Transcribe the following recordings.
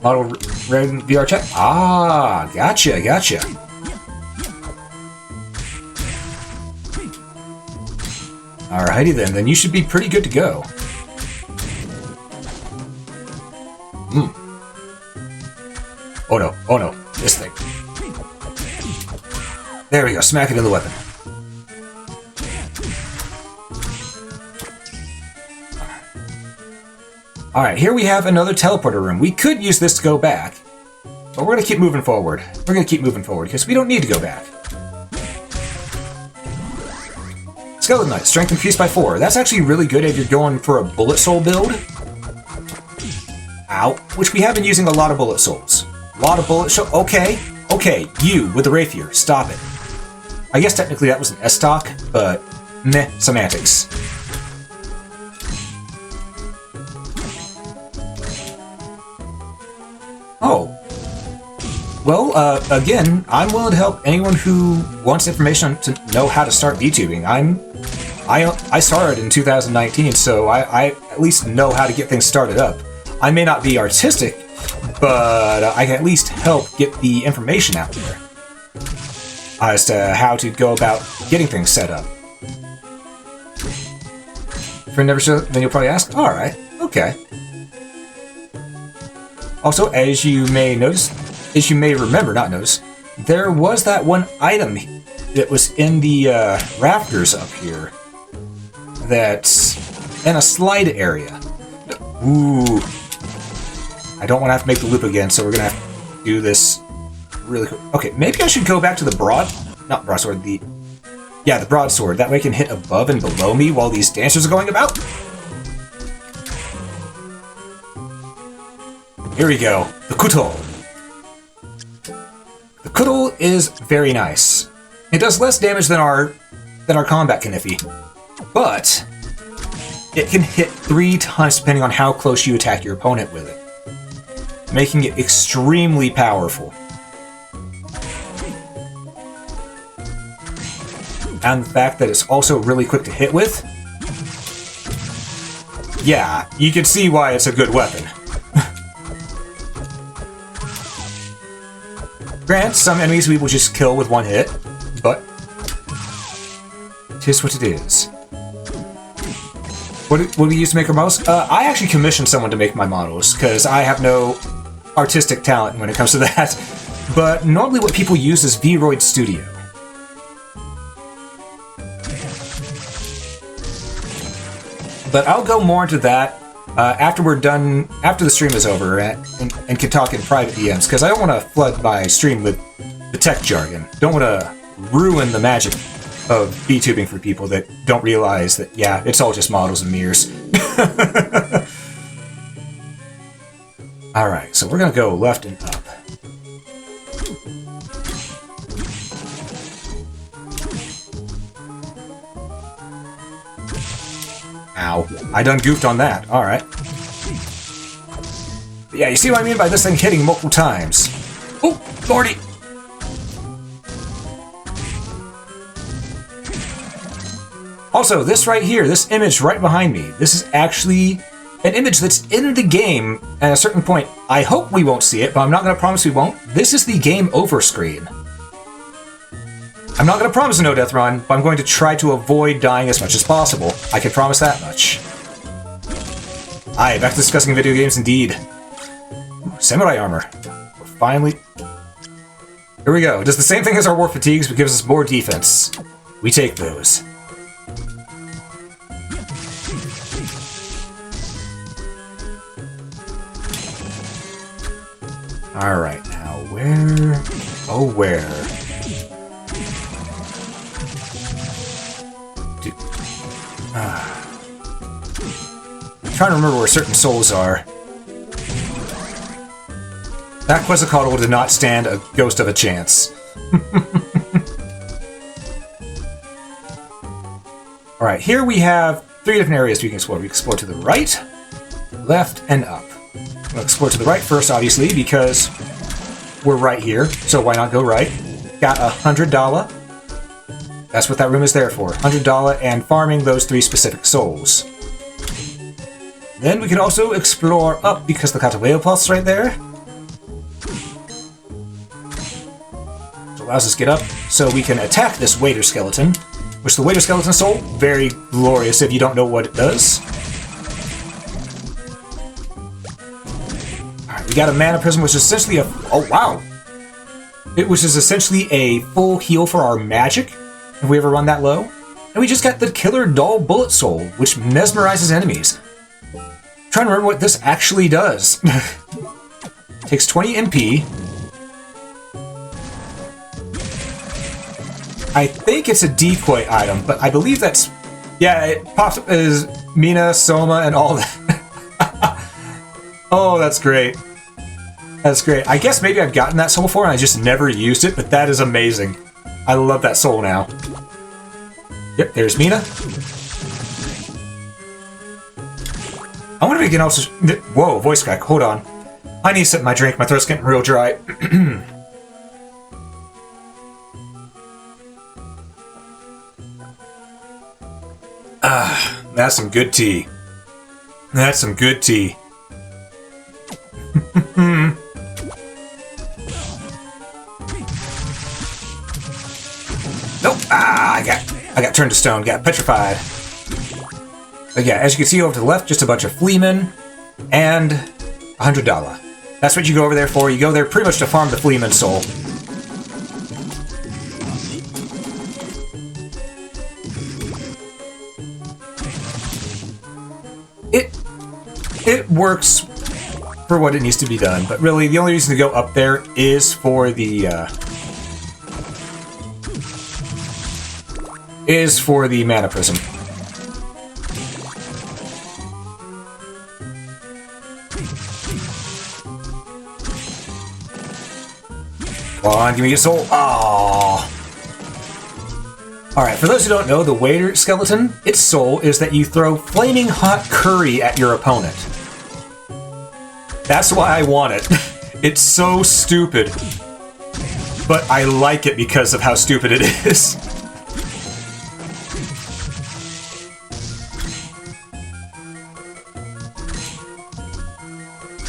Model Red VR chat. Ah, gotcha. Alrighty then you should be pretty good to go. Oh no, this thing. There we go, smack it in the weapon. Alright, here we have another teleporter room. We could use this to go back, but we're gonna keep moving forward. Because we don't need to go back. Skeleton Knight, strength increased by 4. That's actually really good if you're going for a bullet soul build. Ow. Which we have been using a lot of bullet souls. Okay, you with the rapier, stop it. I guess technically that was an S-stock, but meh, semantics. Oh. Well, again, I'm willing to help anyone who wants information to know how to start VTubing. I started in 2019, so I at least know how to get things started up. I may not be artistic, but I can at least help get the information out there as to how to go about getting things set up. If you're never sure, then you'll probably ask, alright, okay. Also, as you may remember, not notice, there was that one item that was in the rafters up here that's in a slide area. Ooh. I don't want to have to make the loop again, so we're going to have to do this really quick. Okay, maybe I should go back to the broadsword, the broadsword. That way I can hit above and below me while these dancers are going about. Here we go. The Kuto. The Kuto is very nice. It does less damage than our combat Kniffy, but it can hit 3 times depending on how close you attack your opponent with it, making it extremely powerful. And the fact that it's also really quick to hit with, yeah, you can see why it's a good weapon. Granted, some enemies we will just kill with one hit, but it is what it is. What do we use to make our models? I actually commissioned someone to make my models, because I have no artistic talent when it comes to that. But normally what people use is Vroid Studio. But I'll go more into that after we're done, after the stream is over, and can talk in private DMs, because I don't want to flood my stream with the tech jargon. Don't want to ruin the magic of VTubing for people that don't realize that, yeah, it's all just models and mirrors. Alright, so we're going to go left and up. Ow. I done goofed on that. Alright. Yeah, you see what I mean by this thing hitting multiple times. Oh, Lordy! Also, this right here, this image right behind me, this is actually an image that's in the game at a certain point. I hope we won't see it, but I'm not going to promise we won't. This is the game over screen. I'm not going to promise a no-death run, but I'm going to try to avoid dying as much as possible. I can promise that much. Aye, back to discussing video games indeed. Ooh, samurai armor. We're finally... Here we go. It does the same thing as our war fatigues, but gives us more defense. We take those. Alright, now where... Oh, where? I'm trying to remember where certain souls are. That Quetzalcoatl did not stand a ghost of a chance. Alright, here we have 3 different areas we can explore. We can explore to the right, left, and up. We'll explore to the right first, obviously, because we're right here, so why not go right? Got $100. That's what that room is there for. $100 and farming those 3 specific souls. Then we can also explore up because the Cataweo Pulse right there. Which allows us to get up so we can attack this Waiter Skeleton. Which the Waiter Skeleton Soul, very glorious if you don't know what it does. Alright, we got a Mana Prism, which is essentially a... Oh, wow! Which is essentially a full heal for our magic, if we ever run that low. And we just got the Killer Doll Bullet Soul, which mesmerizes enemies. I'm trying to remember what this actually does. Takes 20 MP. I think it's a decoy item, but I believe that's... Yeah, it pops up as Mina, Soma, and all that. Oh, that's great. That's great. I guess maybe I've gotten that soul before and I just never used it, but that is amazing. I love that soul now. Yep, there's Mina. I wonder if we can also... Whoa, voice crack. Hold on. I need to sip my drink. My throat's getting real dry. That's some good tea. That's some good tea. Nope. I got turned to stone. Got petrified. But yeah, as you can see over to the left, just a bunch of Fleamen and $100. That's what you go over there for. You go there pretty much to farm the Fleamen soul. It works for what it needs to be done, but really the only reason to go up there is for the Mana Prism. Come on, give me a soul. Aww. Alright, for those who don't know, the Waiter Skeleton, its soul is that you throw flaming hot curry at your opponent. That's why I want it. It's so stupid. But I like it because of how stupid it is.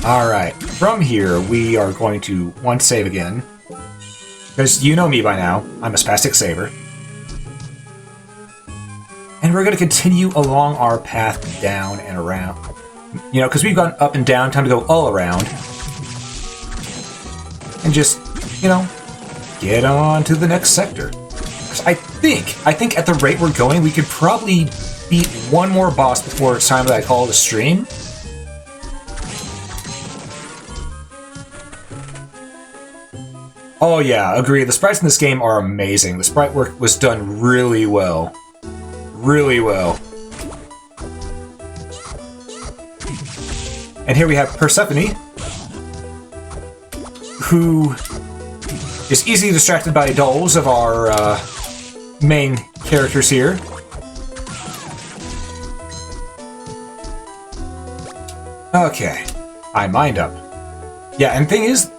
Alright, from here we are going to one save again. Because you know me by now, I'm a spastic saver. And we're going to continue along our path down and around. You know, because we've gone up and down, time to go all around. And just, you know, get on to the next sector. Because I think at the rate we're going, we could probably beat one more boss before it's time that I call it a stream. Oh yeah, agree. The sprites in this game are amazing. The sprite work was done really well. Really well. And here we have Persephone, who is easily distracted by dolls of our main characters here. Okay, I mind up. Yeah, and thing is...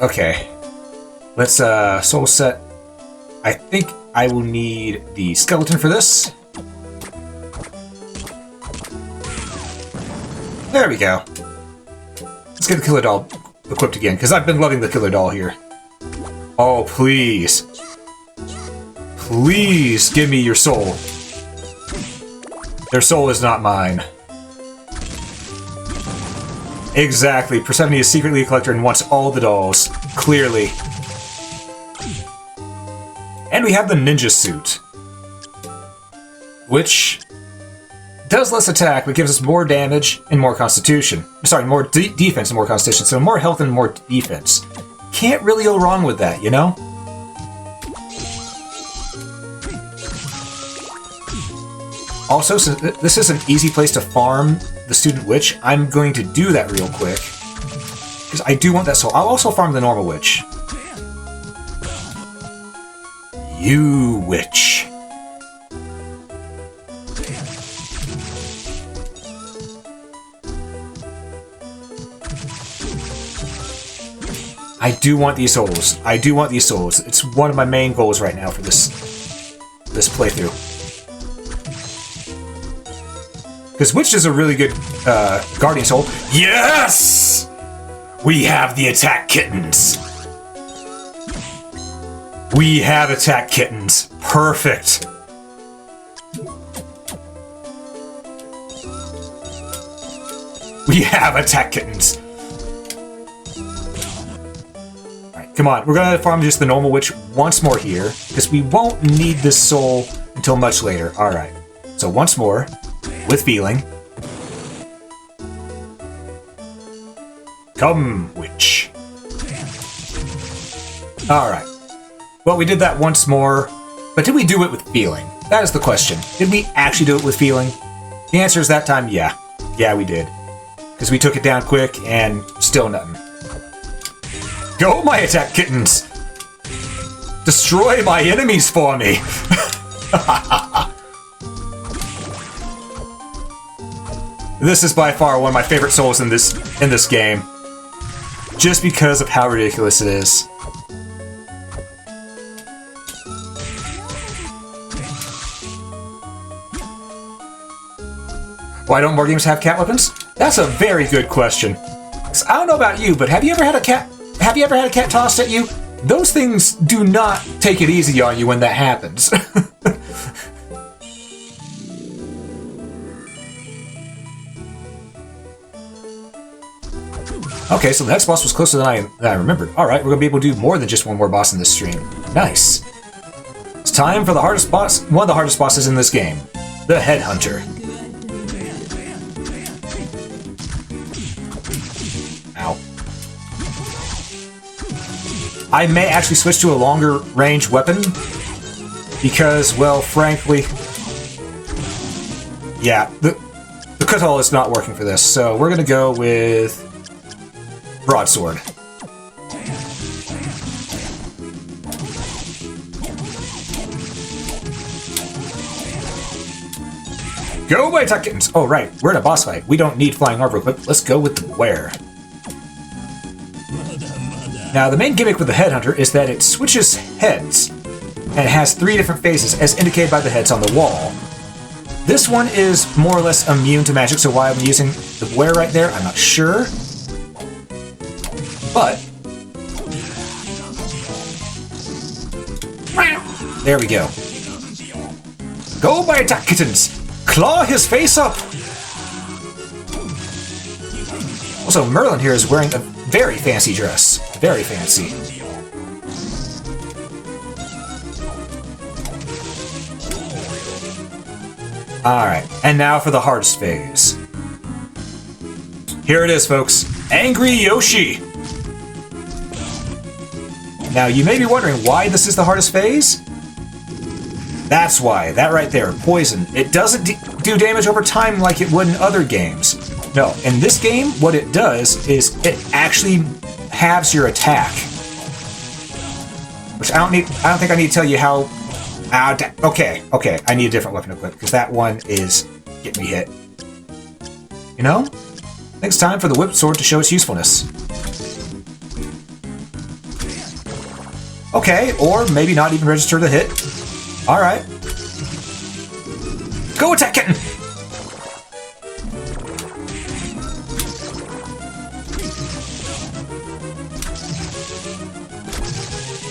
Okay, let's soul set. I think I will need the skeleton for this. There we go. Let's get the killer doll equipped again, because I've been loving the killer doll here. Oh, please. Please give me your soul. Their soul is not mine. Exactly. Persephone is secretly a collector and wants all the dolls. Clearly. And we have the ninja suit, which does less attack, but gives us more damage and more constitution. Sorry, more defense and more constitution, so more health and more defense. Can't really go wrong with that, you know? Also, since this is an easy place to farm the Student Witch, I'm going to do that real quick. Because I do want that soul. I'll also farm the normal witch. You witch. I do want these souls. I do want these souls. It's one of my main goals right now for this this playthrough. Because Witch is a really good Guardian Soul. Yes! We have the attack kittens. We have attack kittens. Perfect. We have attack kittens. Alright, come on. We're gonna farm just the normal witch once more here, because we won't need this soul until much later. Alright. So once more, with feeling. Come, witch. Alright. Well, we did that once more, but did we do it with feeling? That is the question. Did we actually do it with feeling? The answer is that time, yeah. Yeah, we did. Because we took it down quick, and still nothing. Go, my attack kittens! Destroy my enemies for me! This is by far one of my favorite souls in this game. Just because of how ridiculous it is. Why don't more games have cat weapons? That's a very good question. I don't know about you, but have you ever had a cat tossed at you? Those things do not take it easy on you when that happens. Okay, so the next boss was closer than I remembered. Alright, we're gonna be able to do more than just one more boss in this stream. Nice. It's time for the hardest boss, one of the hardest bosses in this game. The Headhunter. Ow. I may actually switch to a longer range weapon because, well, frankly, yeah, the Cutall is not working for this, so we're gonna go with Broadsword. Go, my attack kittens! Oh, right, we're in a boss fight. We don't need flying armor equip. Let's go with the Beware. Now, the main gimmick with the Headhunter is that it switches heads, and it has 3 different faces, as indicated by the heads on the wall. This one is more or less immune to magic, so why I'm using the Beware right there, I'm not sure. But there we go. Go, my attack kittens! Claw his face up! Also, Merlin here is wearing a very fancy dress. Very fancy. Alright, and now for the hardest phase. Here it is, folks. Angry Yoshi! Now, you may be wondering why this is the hardest phase? That's why. That right there. Poison. It doesn't do damage over time like it would in other games. No, in this game, what it does is it actually halves your attack. Which I don't think I need to tell you how... okay, I need a different weapon equip, because that one is getting me hit. You know? I think it's time for the whip sword to show its usefulness. Okay, or maybe not even register the hit. Alright. Go, attack kitten!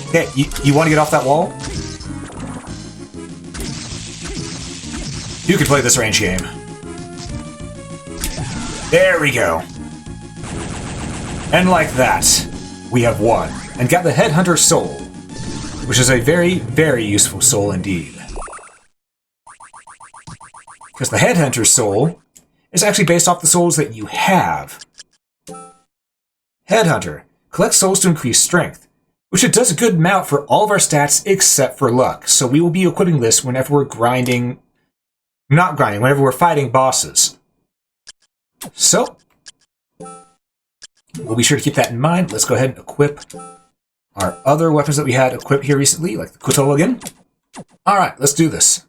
Okay, you want to get off that wall? You could play this range game. There we go. And like that, we have won, and got the Headhunter Soul, which is a very, very useful soul indeed. Because the Headhunter Soul is actually based off the souls that you have. Headhunter collects souls to increase strength, which it does a good amount for all of our stats except for luck, so we will be equipping this whenever we're whenever we're fighting bosses. So, we'll be sure to keep that in mind. Let's go ahead and equip our other weapons that we had equipped here recently, like the Cutall again. Alright, let's do this.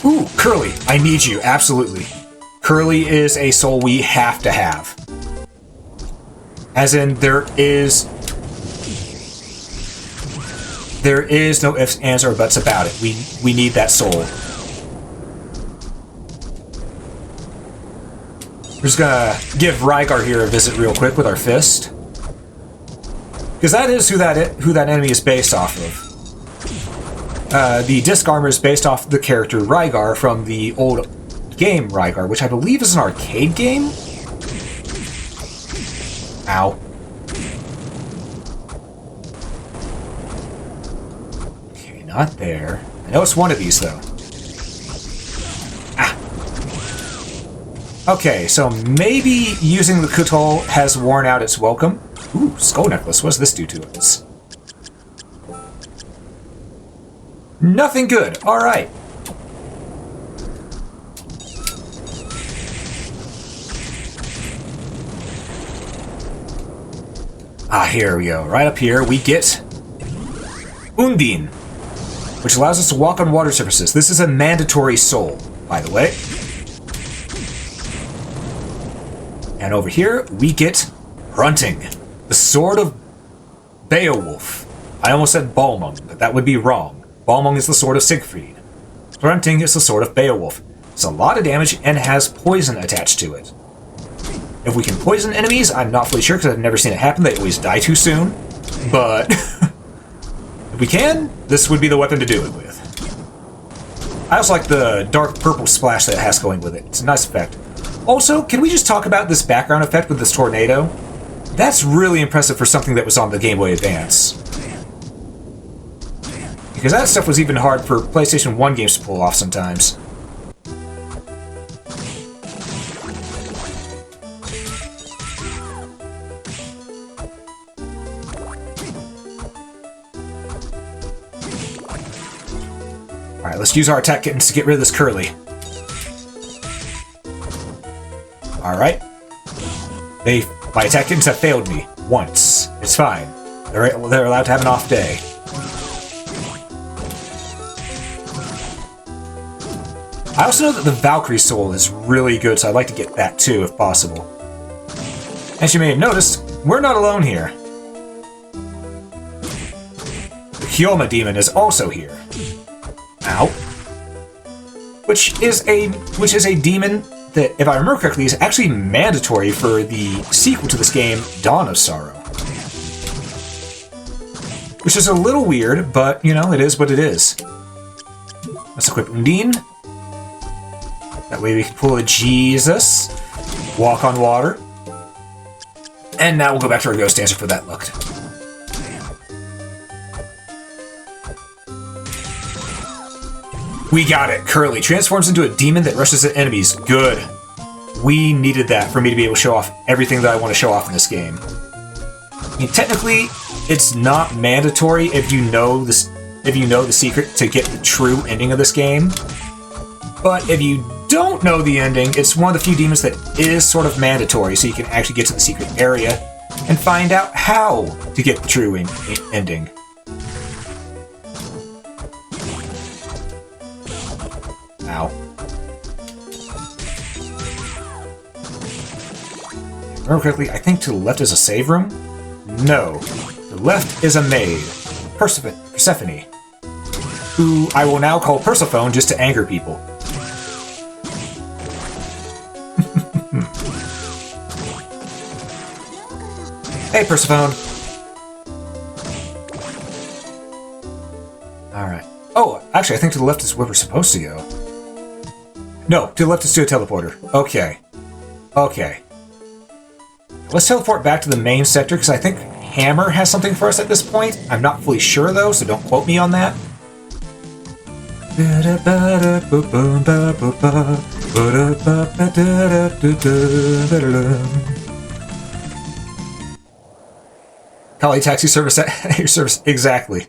Ooh, Curly, I need you, absolutely. Curly is a soul we have to have. As in, there is There is no ifs, ands, or buts about it. We need that soul. We're just gonna give Rygar here a visit real quick with our fist. Because that is who that enemy is based off of. The disc armor is based off the character Rygar from the old game Rygar, which I believe is an arcade game? Ow. Okay, not there. I know it's one of these, though. Ah. Okay, so maybe using the Kutol has worn out its welcome. Ooh, skull necklace. What does this do to us? Nothing good. All right. Ah, here we go. Right up here, we get Undine, which allows us to walk on water surfaces. This is a mandatory soul, by the way. And over here, we get Grunting, the sword of Beowulf. I almost said Balmung, but that would be wrong. Balmung is the sword of Siegfried. Grunting is the sword of Beowulf. It's a lot of damage and has poison attached to it. If we can poison enemies, I'm not fully sure because I've never seen it happen. They always die too soon. But if we can, this would be the weapon to do it with. I also like the dark purple splash that it has going with it. It's a nice effect. Also, can we just talk about this background effect with this tornado? That's really impressive for something that was on the Game Boy Advance. Because that stuff was even hard for PlayStation 1 games to pull off sometimes. Alright, let's use our attack kittens to get rid of this Curly. Alright. My attack kittens have failed me. Once. It's fine. They're allowed to have an off day. I also know that the Valkyrie Soul is really good, so I'd like to get that too, if possible. As you may have noticed, we're not alone here. The Hyoma Demon is also here. Ow. Which is a demon that, if I remember correctly, is actually mandatory for the sequel to this game, Dawn of Sorrow. Which is a little weird, but, you know, it is what it is. Let's equip Undine. That way we can pull a Jesus, walk on water. And now we'll go back to our Ghost Dancer for that look. We got it! Curly transforms into a demon that rushes at enemies. Good. We needed that for me to be able to show off everything that I want to show off in this game. I mean, technically, it's not mandatory if you know the secret to get the true ending of this game. But if you don't know the ending, it's one of the few demons that is sort of mandatory, so you can actually get to the secret area and find out how to get the true ending. Ow. Remember correctly, I think to the left is a save room? No. To the left is a maid, Persephone, who I will now call Persephone just to anger people. Hey, Persephone! Alright. Oh, actually, I think to the left is where we're supposed to go. No, to the left is to a teleporter. Okay. Okay. Let's teleport back to the main sector, because I think Hammer has something for us at this point. I'm not fully sure, though, so don't quote me on that. Kali Taxi service at your service. Exactly.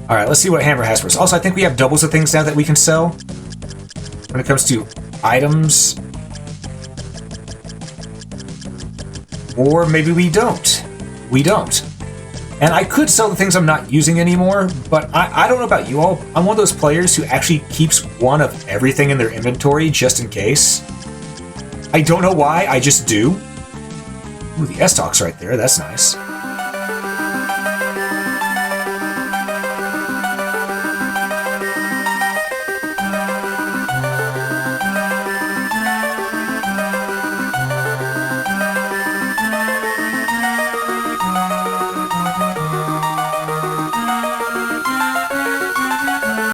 Alright, let's see what Hammer has for us. Also, I think we have doubles of things now that we can sell. When it comes to items. Or maybe we don't. We don't. And I could sell the things I'm not using anymore, but I don't know about you all. I'm one of those players who actually keeps one of everything in their inventory just in case. I don't know why, I just do. Ooh, the S-Talk's right there, that's nice.